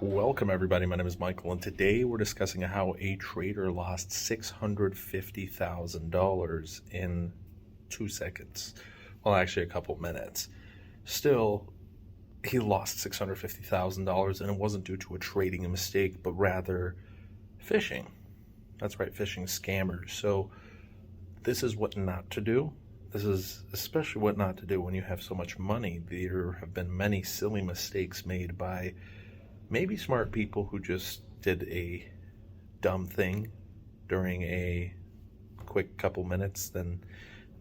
Welcome everybody, my name is Michael, and today we're discussing how a trader lost $650,000 in 2 seconds. Well, actually a couple minutes. Still, he lost $650,000 and it wasn't due to a trading mistake, but rather phishing. That's right, phishing scammers. So this is what not to do. This is especially what not to do when you have so much money. There have been many silly mistakes made by maybe smart people who just did a dumb thing during a quick couple minutes. Then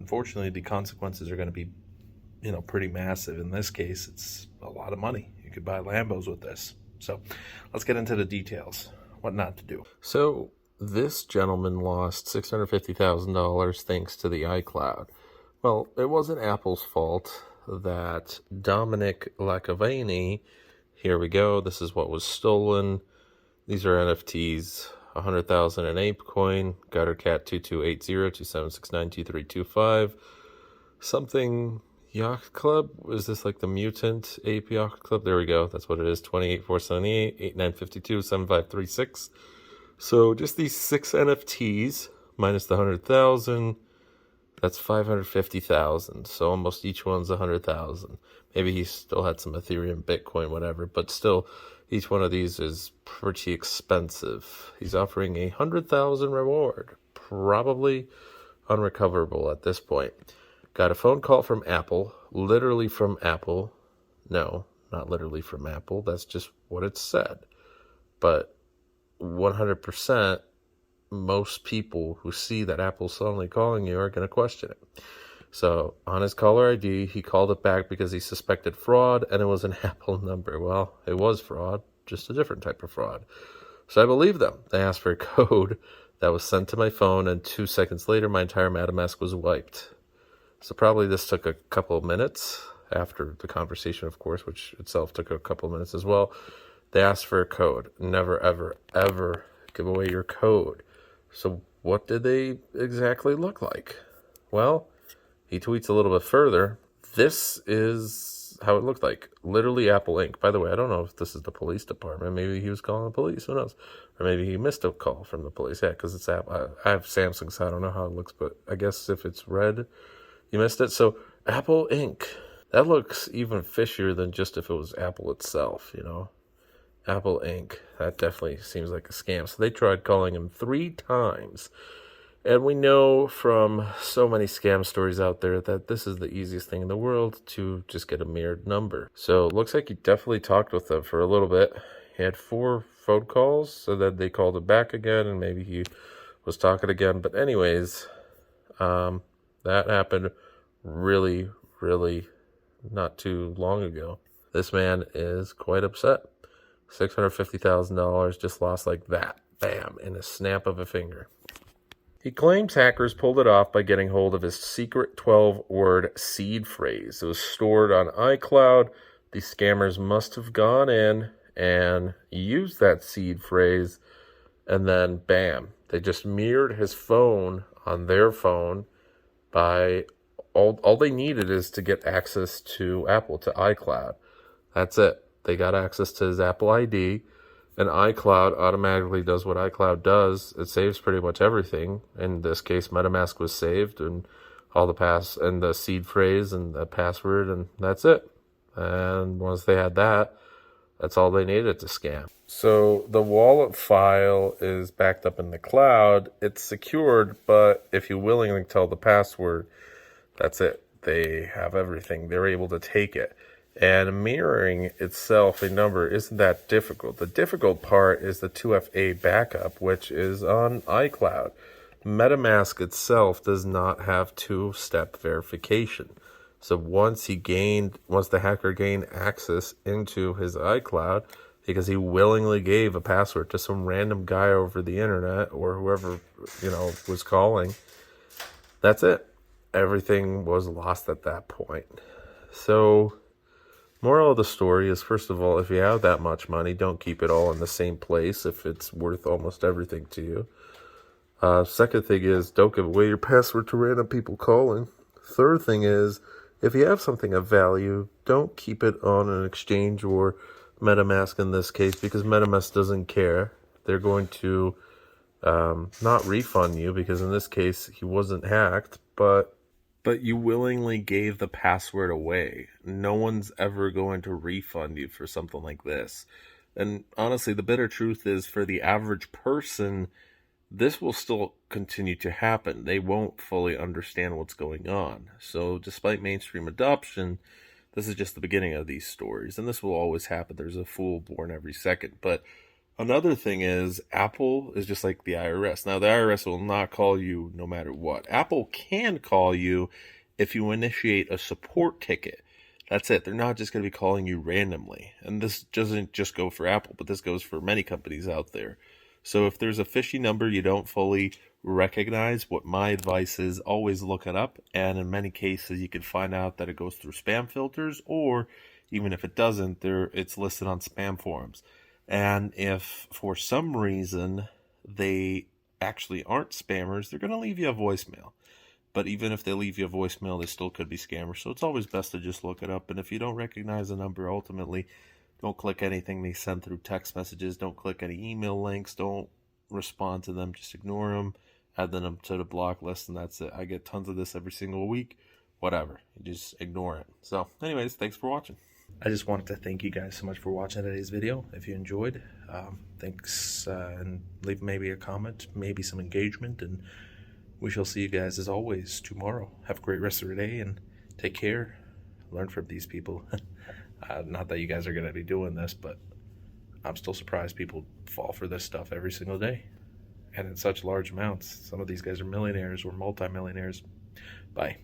unfortunately the consequences are going to be pretty massive. In this case, it's a lot of money. You could buy Lambos with this. So let's get into the details, what not to do. So this gentleman lost $650,000 thanks to the iCloud. Well, it wasn't Apple's fault that Dominic Lacavani, here we go, this is what was stolen. These are NFTs, 100,000 in ApeCoin, Guttercat 228027692325, something Yacht Club. Is this like the mutant ape Yacht Club? There we go, that's what it is. 28478 8952 7536. So just these 6 NFTs minus the 100,000, that's 550,000. So almost each one's 100,000. Maybe he still had some Ethereum, Bitcoin, whatever, but still, each one of these is pretty expensive. He's offering a 100,000 reward, probably unrecoverable at this point. Got a phone call from Apple, literally from Apple. No, not literally from Apple. That's just what it said. But 100%, most people who see that Apple's suddenly calling you are going to question it. So on his caller ID, he called it back because he suspected fraud, and it was an Apple number. Well, it was fraud, just a different type of fraud. So I believe them. They asked for a code that was sent to my phone, and 2 seconds later, my entire MetaMask was wiped. So probably this took a couple of minutes after the conversation, of course, which itself took a couple of minutes as well. They asked for a code. Never, ever, ever give away your code. So what did they exactly look like? Well, he tweets a little bit further. This is how it looked like. Literally Apple Inc. By the way, I don't know if this is the police department. Maybe he was calling the police. Who knows? Or maybe he missed a call from the police. Yeah, because it's Apple. I have Samsung, so I don't know how it looks. But I guess if it's red, you missed it. So Apple Inc. That looks even fishier than just if it was Apple itself, Apple Inc. That definitely seems like a scam. So they tried calling him 3 times. And we know from so many scam stories out there that this is the easiest thing in the world to just get a mirrored number. So it looks like he definitely talked with them for a little bit. He had 4 phone calls, so then they called him back again, and maybe he was talking again. But anyways, that happened really, really not too long ago. This man is quite upset. $650,000 just lost like that. Bam, in a snap of a finger. He claims hackers pulled it off by getting hold of his secret 12-word seed phrase. It was stored on iCloud. The scammers must have gone in and used that seed phrase, and then bam, they just mirrored his phone on their phone by all they needed is to get access to Apple, to iCloud. That's it. They got access to his Apple ID, and iCloud automatically does what iCloud does. It saves pretty much everything. In this case, MetaMask was saved, and all the and the seed phrase and the password, and that's it. And once they had that, that's all they needed to scam. So the wallet file is backed up in the cloud. It's secured, but if you willingly tell the password, that's it. They have everything. They're able to take it. And mirroring itself a number isn't that difficult. The difficult part is the 2FA backup, which is on iCloud. MetaMask itself does not have 2-step verification. So once the hacker gained access into his iCloud, because he willingly gave a password to some random guy over the internet or whoever, was calling, that's it. Everything was lost at that point. So moral of the story is, first of all, if you have that much money, don't keep it all in the same place if it's worth almost everything to you. Second thing is, don't give away your password to random people calling. Third thing is, if you have something of value, don't keep it on an exchange or MetaMask in this case, because MetaMask doesn't care. They're going to not refund you, because in this case he wasn't hacked, but you willingly gave the password away. No one's ever going to refund you for something like this. And honestly, the bitter truth is, for the average person, this will still continue to happen. They won't fully understand what's going on. So despite mainstream adoption, this is just the beginning of these stories, and this will always happen. There's a fool born every second. But another thing is, Apple is just like the IRS. Now, the IRS will not call you no matter what. Apple can call you if you initiate a support ticket. That's it. They're not just going to be calling you randomly. And this doesn't just go for Apple, but this goes for many companies out there. So if there's a fishy number you don't fully recognize, what my advice is, always look it up. And in many cases, you can find out that it goes through spam filters, or even if it doesn't, it's listed on spam forums. And if for some reason they actually aren't spammers, they're going to leave you a voicemail. But even if they leave you a voicemail, they still could be scammers. So it's always best to just look it up. And if you don't recognize the number, ultimately, don't click anything they send through text messages. Don't click any email links. Don't respond to them. Just ignore them. Add them to the block list, and that's it. I get tons of this every single week. Whatever. You just ignore it. So anyways, thanks for watching. I just wanted to thank you guys so much for watching today's video. If you enjoyed, thanks, and leave maybe a comment, maybe some engagement, and we shall see you guys as always tomorrow. Have a great rest of your day, and take care. Learn from these people. Not that you guys are going to be doing this, but I'm still surprised people fall for this stuff every single day, and in such large amounts. Some of these guys are millionaires or multimillionaires. Bye.